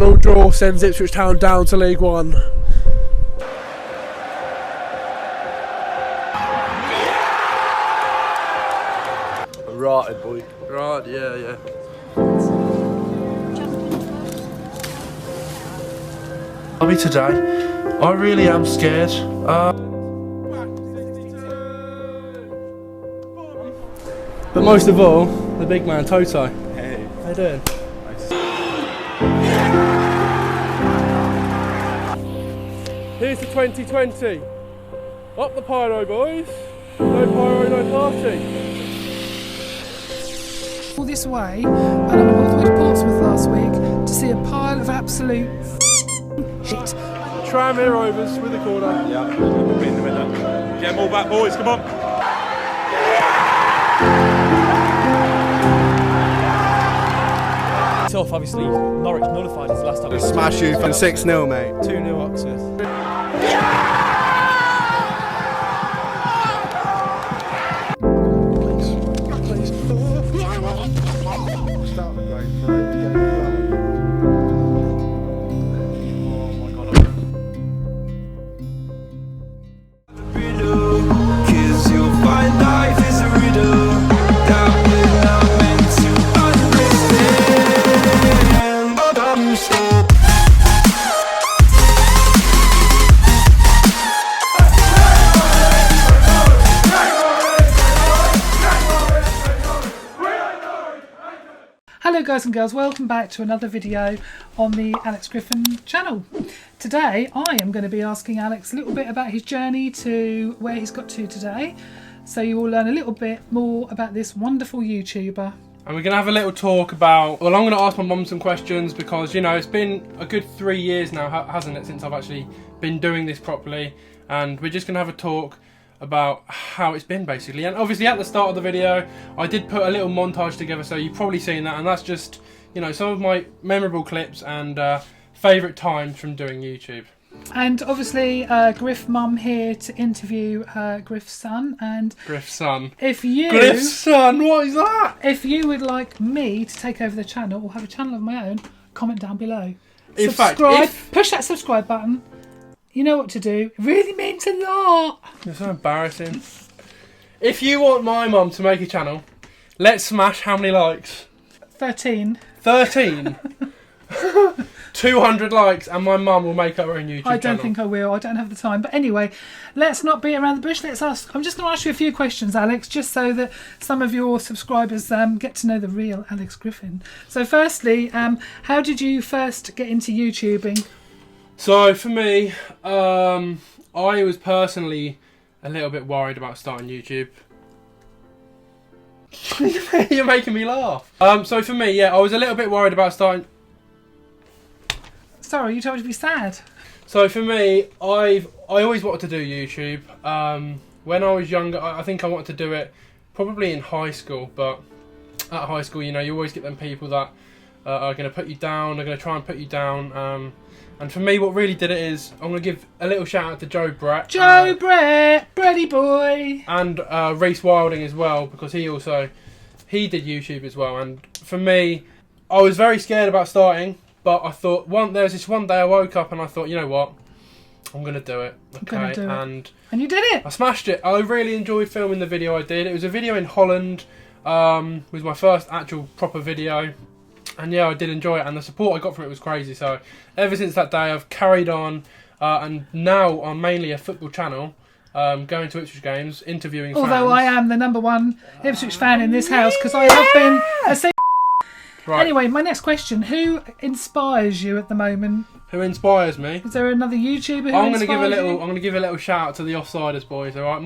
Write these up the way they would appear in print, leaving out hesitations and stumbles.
1-1 draw sends Ipswich Town down to League One. Rotted, boy. Right, yeah. Me today, I really am scared. But most of all, the big man, Toto. Hey. How you doing? Here's the 2020. Up the pyro, boys. No pyro, no party. All this way, and I went all the way to Portsmouth last week to see a pile of absolute shit. Tranmere Rovers with the corner. Yeah, we'll be in the middle. Get them all back, boys, come on. Tough, obviously, Norwich nullified us last time. Smash you from 6-0, mate. 2-0 Oxford. Hello guys and girls, welcome back to another video on the Alex Griffin channel. Today I am going to be asking Alex a little bit about his journey to where he's got to today, so you will learn a little bit more about this wonderful YouTuber. And we're going to have a little talk about, well, I'm going to ask my mum some questions because, you know, it's been a good 3 years now, hasn't it, since I've actually been doing this properly. And we're just going to have a talk about how it's been, basically. And obviously at the start of the video I did put a little montage together, so you've probably seen that, and that's just, you know, some of my memorable clips and favourite times from doing YouTube. And obviously Griff mum here to interview Griff's son. And Griff's son. If you Griff's son, what is that? If you would like me to take over the channel or have a channel of my own, comment down below. In Subscribe, fact, push that subscribe button. You know what to do. It really means a lot. It's so embarrassing. If you want my mum to make a channel, let's smash how many likes? 13. 13? 200 likes and my mum will make her own YouTube channel. I don't think I will. I don't have the time. But anyway, let's not beat around the bush. Let's ask. I'm just going to ask you a few questions, Alex, just so that some of your subscribers get to know the real Alex Griffin. So firstly, how did you first get into YouTubing? So for me, I was personally a little bit worried about starting YouTube. You're making me laugh. So for me, yeah, I was a little bit worried about starting. Sorry, you told me to be sad. So for me, I always wanted to do YouTube. When I was younger, I think I wanted to do it probably in high school. But at high school, you know, you always get them people that are going to put you down. They're going to try and put you down. And for me, what really did it is, I'm going to give a little shout out to Joe Brett. Joe Brett, Bretty boy. And Reese Wilding as well, because he did YouTube as well. And for me, I was very scared about starting, but I thought, there was this one day I woke up and I thought, you know what, I'm going to do it. Okay, and you did it. I smashed it. I really enjoyed filming the video I did. It was a video in Holland. It was my first actual proper video. And yeah, I did enjoy it, and the support I got from it was crazy. So ever since that day, I've carried on, and now I'm mainly a football channel, going to Ipswich games, interviewing fans. Although I am the #1 Ipswich fan in this house, because I have been a Right. Anyway, my next question: who inspires you at the moment? Who inspires me? Is there another YouTuber who I'm inspires you? I'm going to give a little shout out to the Offsiders boys. All right,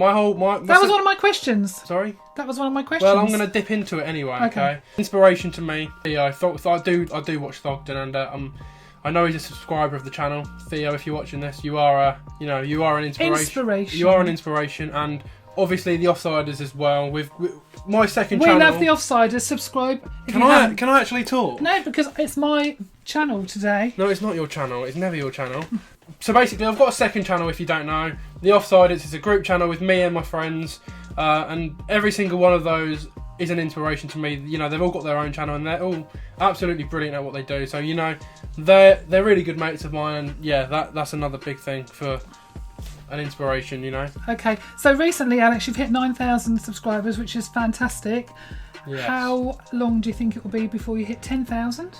that was one of my questions. Sorry. That was one of my questions. Well, I'm going to dip into it anyway. Okay. Inspiration to me. Yeah, I do watch Thogden, and I know he's a subscriber of the channel. Theo, if you're watching this, you are an inspiration. You are an inspiration, and obviously the Offsiders as well. With my second channel. We love the Offsiders. Subscribe. Can I actually talk? No, because it's my channel today. No, it's not your channel. It's never your channel. So basically, I've got a second channel. If you don't know, the Offsiders is a group channel with me and my friends, and every single one of those is an inspiration to me. You know, they've all got their own channel and they're all absolutely brilliant at what they do. So, you know, they're really good mates of mine, and yeah, that's another big thing for an inspiration, you know. Okay, so recently, Alex, you've hit 9,000 subscribers, which is fantastic. Yes. How long do you think it will be before you hit 10,000?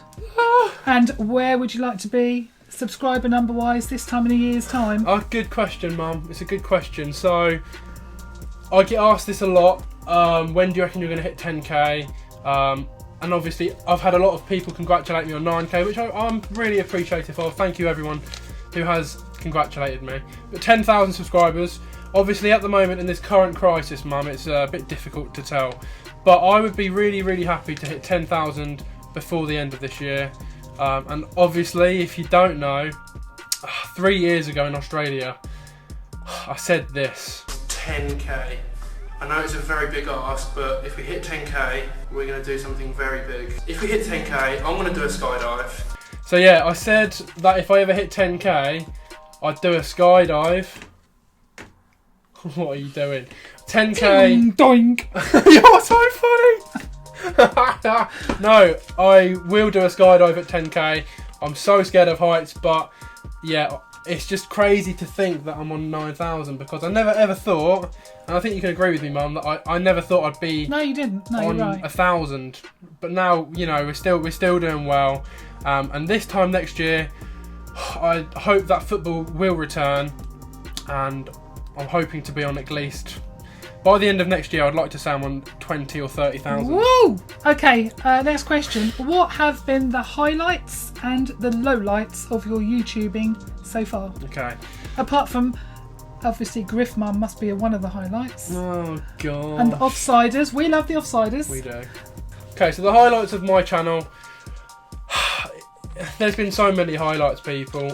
And where would you like to be subscriber number wise this time in a year's time? Oh, good question, Mum. It's a good question. So I get asked this a lot. When do you reckon you're going to hit 10k? And obviously I've had a lot of people congratulate me on 9k, which I'm really appreciative of. Thank you everyone who has congratulated me. But 10,000 subscribers, obviously at the moment in this current crisis, Mum, it's a bit difficult to tell. But I would be really, really happy to hit 10,000 before the end of this year. And obviously, if you don't know, 3 years ago in Australia, I said this. 10k. I know it's a very big ask, but if we hit 10k, we're going to do something very big. If we hit 10k, I'm going to do a skydive. So yeah, I said that if I ever hit 10k, I'd do a skydive. What are you doing? 10k. Doink! You're so funny! No, I will do a skydive at 10k. I'm so scared of heights, but yeah, it's just crazy to think that I'm on 9,000 because I never ever thought, and I think you can agree with me, Mum, that I never thought I'd be No, you didn't. No, on you're right. 1,000. But now, you know, we're still doing well. And this time next year, I hope that football will return, and I'm hoping to be on at least, by the end of next year, I'd like to say I'm on 20 or 30,000. Woo! Okay, next question. What have been the highlights and the lowlights of your YouTubing so far? Okay. Apart from, obviously, Griff Mum must be one of the highlights. Oh, God. And the Offsiders. We love the Offsiders. We do. Okay, so the highlights of my channel. There's been so many highlights, people.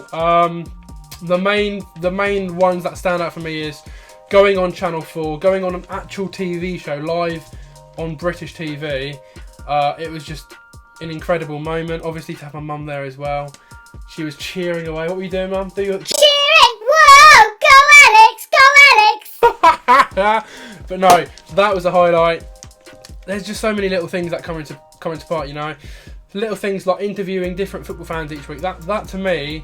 The main ones that stand out for me is going on Channel 4, going on an actual TV show live on British TV. It was just an incredible moment. Obviously to have my mum there as well. She was cheering away. What were you doing, Mum? Cheering! Whoa! Go Alex! Go Alex! But no, that was a highlight. There's just so many little things that come into part, you know. Little things like interviewing different football fans each week. That to me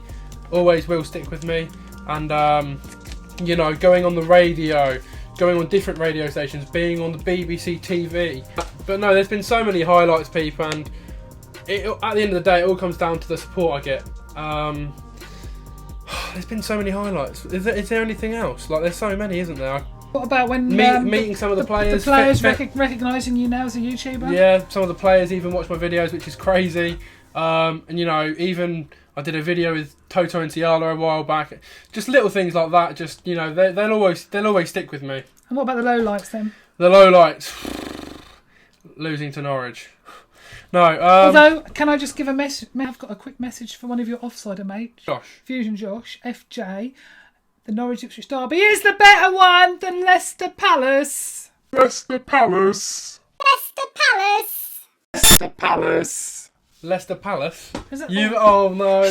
always will stick with me. And you know, going on the radio, going on different radio stations, being on the BBC TV. But no, there's been so many highlights, people, and at the end of the day, it all comes down to the support I get. There's been so many highlights. Is there anything else? Like, there's so many, isn't there? What about when meeting some of the players? The players recognising you now as a YouTuber? Yeah, some of the players even watch my videos, which is crazy. And you know, even I did a video with Toto and Ciala a while back. Just little things like that. Just, you know, they'll always stick with me. And what about the lowlights then? The lowlights, losing to Norwich. No. Although, can I just give a message? I've got a quick message for one of your offsider mates, Josh. Fusion Josh, FJ. The Norwich Ipswich derby is the better one than Leicester Palace. Leicester Palace. Leicester Palace! Leicester Palace. Leicester Palace. Is that You? Oh no.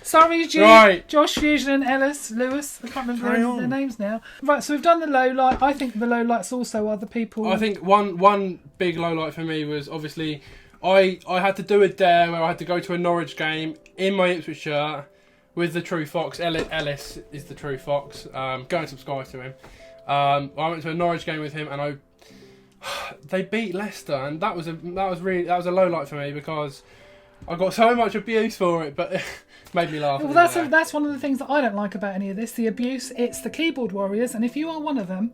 Sorry, Right. Josh Fusion and Lewis. I can't remember their names now. Right, so we've done the low light. I think the low lights also are the people. I think one big low light for me was obviously I had to do a dare where I had to go to a Norwich game in my Ipswich shirt with the True Fox. Ellis is the True Fox. Go and subscribe to him. I went to a Norwich game with him, and they beat Leicester, and that was a low light for me because I got so much abuse for it, but it made me laugh. Well, that's one of the things that I don't like about any of this. The abuse. It's the keyboard warriors, and if you are one of them,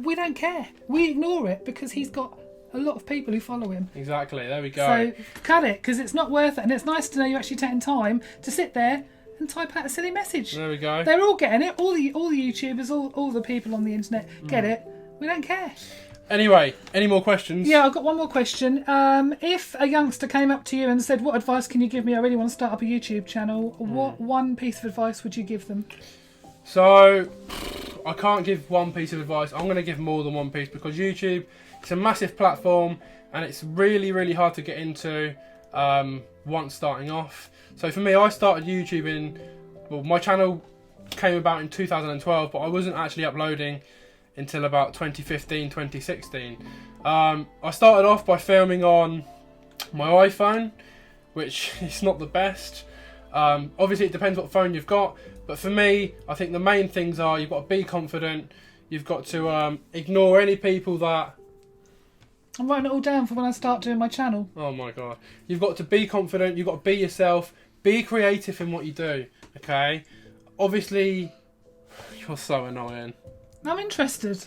we don't care. We ignore it because he's got a lot of people who follow him. Exactly. There we go. So cut it, because it's not worth it, and it's nice to know you're actually taking time to sit there and type out a silly message. There we go. They're all getting it. All the YouTubers, all the people on the internet get it. We don't care. Anyway, any more questions? Yeah, I've got one more question. If a youngster came up to you and said, "What advice can you give me? I really want to start up a YouTube channel." What one piece of advice would you give them? So, I can't give one piece of advice. I'm going to give more than one piece because YouTube, it's a massive platform and it's really, really hard to get into once starting off. So for me, I started YouTube my channel came about in 2012, but I wasn't actually uploading until about 2015, 2016. I started off by filming on my iPhone, which is not the best. Obviously it depends what phone you've got, but for me, I think the main things are you've got to be confident, you've got to ignore any people that... I'm writing it all down for when I start doing my channel. Oh my god. You've got to be confident, you've got to be yourself, be creative in what you do, okay? Obviously, you're so annoying. I'm interested.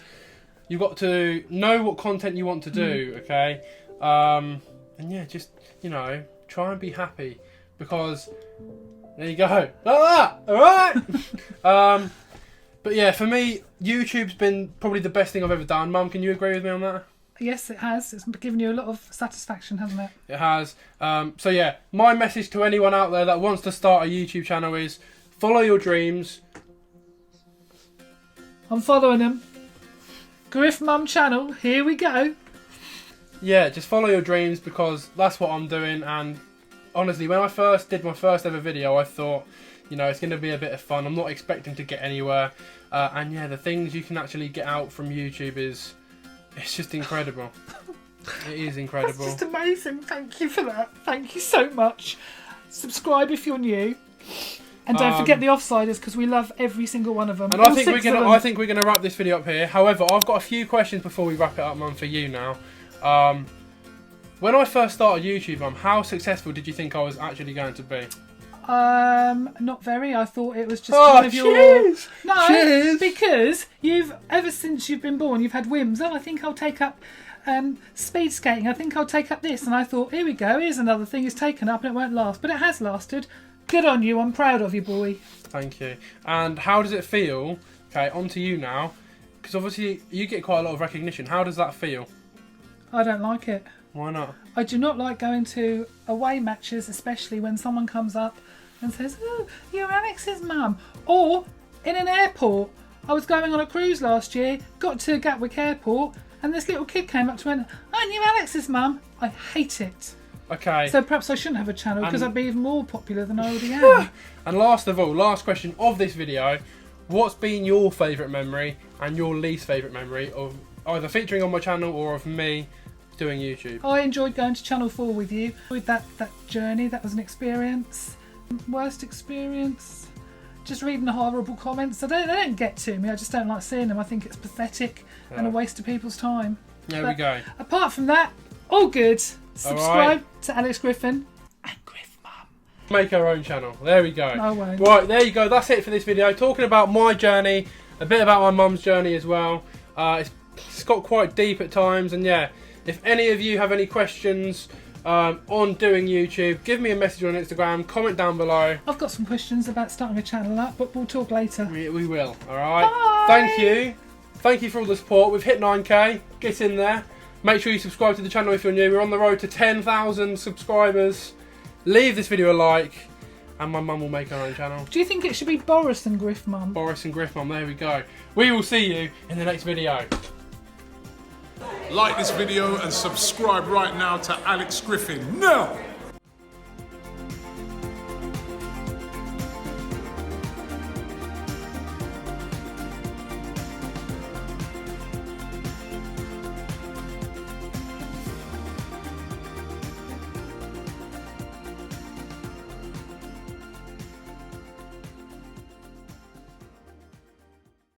You've got to know what content you want to do, okay? And yeah, just, you know, try and be happy, because there you go, like that, alright? But yeah, for me, YouTube's been probably the best thing I've ever done. Mum, can you agree with me on that? Yes, it has. It's given you a lot of satisfaction, hasn't it? It has. So yeah, my message to anyone out there that wants to start a YouTube channel is follow your dreams. I'm following them. Griff Mum channel, here we go. Yeah, just follow your dreams, because that's what I'm doing. And honestly, when I first did my first ever video, I thought, you know, it's going to be a bit of fun. I'm not expecting to get anywhere. And yeah, the things you can actually get out from YouTube is... it's just incredible. It is incredible. That's just amazing. Thank you for that. Thank you so much. Subscribe if you're new. And don't forget the offsiders, because we love every single one of them. And I think we're gonna wrap this video up here. However, I've got a few questions before we wrap it up, Mum, for you now. When I first started YouTube, Mum, how successful did you think I was actually going to be? Not very. I thought it was just kind of your... No, cheers. Because ever since you've been born, you've had whims. Oh, I think I'll take up speed skating. I think I'll take up this. And I thought, here we go. Here's another thing. It's taken up and it won't last. But it has lasted. Good on you. I'm proud of you, boy. Thank you. And how does it feel? Okay, on to you now. Because obviously you get quite a lot of recognition. How does that feel? I don't like it. Why not? I do not like going to away matches, especially when someone comes up and says, oh, you're Alex's mum. Or in an airport. I was going on a cruise last year, got to Gatwick Airport, and this little kid came up to me and went, aren't you Alex's mum? I hate it. Okay. So perhaps I shouldn't have a channel, because I'd be even more popular than I already am. And last of all, last question of this video, what's been your favourite memory and your least favourite memory of either featuring on my channel or of me doing YouTube? I enjoyed going to Channel 4 with you. With that journey, that was an experience. Worst experience? Just reading the horrible comments. They don't get to me, I just don't like seeing them. I think it's pathetic and a waste of people's time. There we go. Apart from that, all good. Subscribe right. to Alex Griffin and Griff Mum. Make our own channel. There we go. I won't. Right, there you go. That's it for this video. Talking about my journey, a bit about my mum's journey as well. It's got quite deep at times, and yeah, if any of you have any questions on doing YouTube, give me a message on Instagram, comment down below. I've got some questions about starting a channel up, but we'll talk later. We will, alright? Bye. Thank you. Thank you for all the support. We've hit 9k. Get in there. Make sure you subscribe to the channel if you're new. We're on the road to 10,000 subscribers. Leave this video a like, and my mum will make her own channel. Do you think it should be Boris and Griff Mum? Boris and Griff Mum, there we go. We will see you in the next video. Like this video and subscribe right now to Alex Griffin. Now!